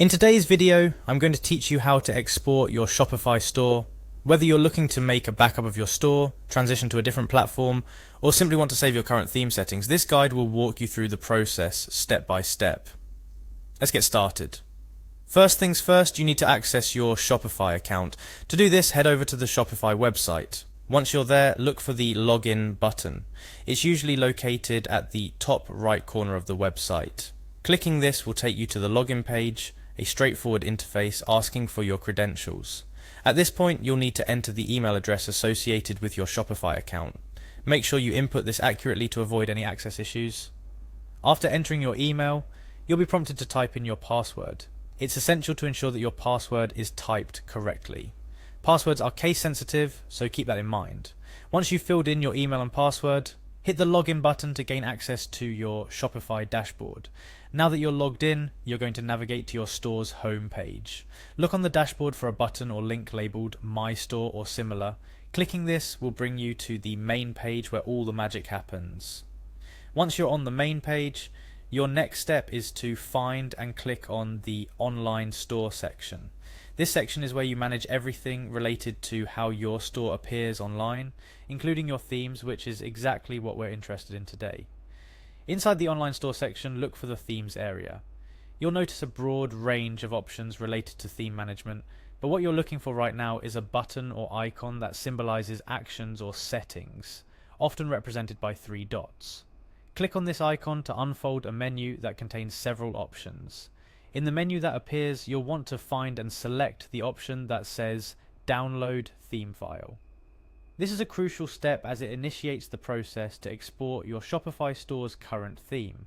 In today's video, I'm going to teach you how to export your Shopify store. Whether you're looking to make a backup of your store, transition to a different platform, or simply want to save your current theme settings, this guide will walk you through the process step by step. Let's get started. First things first, you need to access your Shopify account. To do this, head over to the Shopify website. Once you're there, look for the login button. It's usually located at the top right corner of the website. Clicking this will take you to the login page, a straightforward interface asking for your credentials. At this point, you'll need to enter the email address associated with your Shopify account. Make sure you input this accurately to avoid any access issues. After entering your email, you'll be prompted to type in your password. It's essential to ensure that your password is typed correctly. Passwords are case sensitive, so keep that in mind. Once you've filled in your email and password, hit the login button to gain access to your Shopify dashboard. Now that you're logged in, you're going to navigate to your store's home page. Look on the dashboard for a button or link labeled My Store or similar. Clicking this will bring you to the main page where all the magic happens. Once you're on the main page, your next step is to find and click on the Online Store section. This section is where you manage everything related to how your store appears online, including your themes, which is exactly what we're interested in today. Inside the online store section, look for the themes area. You'll notice a broad range of options related to theme management, but what you're looking for right now is a button or icon that symbolizes actions or settings, often represented by 3 dots. Click on this icon to unfold a menu that contains several options. In the menu that appears, you'll want to find and select the option that says Download Theme File. This is a crucial step as it initiates the process to export your Shopify store's current theme.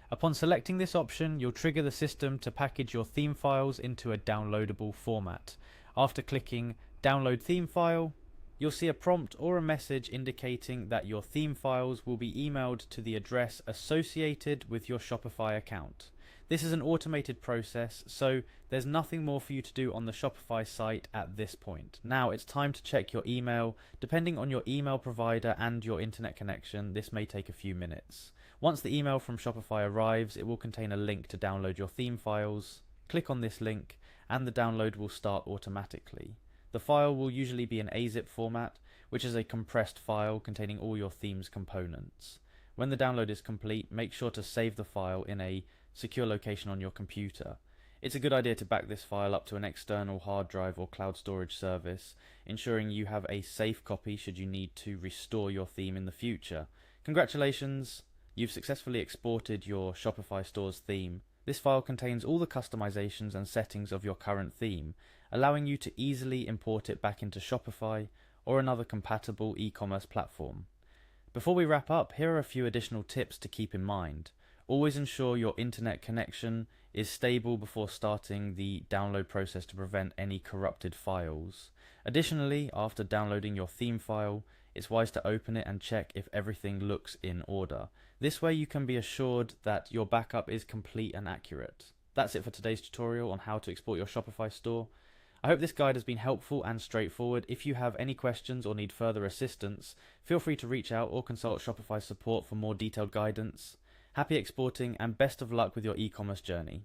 Upon selecting this option, you'll trigger the system to package your theme files into a downloadable format. After clicking Download Theme File, you'll see a prompt or a message indicating that your theme files will be emailed to the address associated with your Shopify account. This is an automated process, so there's nothing more for you to do on the Shopify site at this point. Now it's time to check your email. Depending on your email provider and your internet connection, this may take a few minutes. Once the email from Shopify arrives, it will contain a link to download your theme files. Click on this link and the download will start automatically. The file will usually be an AZIP format, which is a compressed file containing all your theme's components. When the download is complete, make sure to save the file in a secure location on your computer. It's a good idea to back this file up to an external hard drive or cloud storage service, ensuring you have a safe copy should you need to restore your theme in the future. Congratulations! You've successfully exported your Shopify store's theme. This file contains all the customizations and settings of your current theme, allowing you to easily import it back into Shopify or another compatible e-commerce platform. Before we wrap up, here are a few additional tips to keep in mind. Always ensure your internet connection is stable before starting the download process to prevent any corrupted files. Additionally, after downloading your theme file, it's wise to open it and check if everything looks in order. This way you can be assured that your backup is complete and accurate. That's it for today's tutorial on how to export your Shopify store. I hope this guide has been helpful and straightforward. If you have any questions or need further assistance, feel free to reach out or consult Shopify support for more detailed guidance. Happy exporting and best of luck with your e-commerce journey.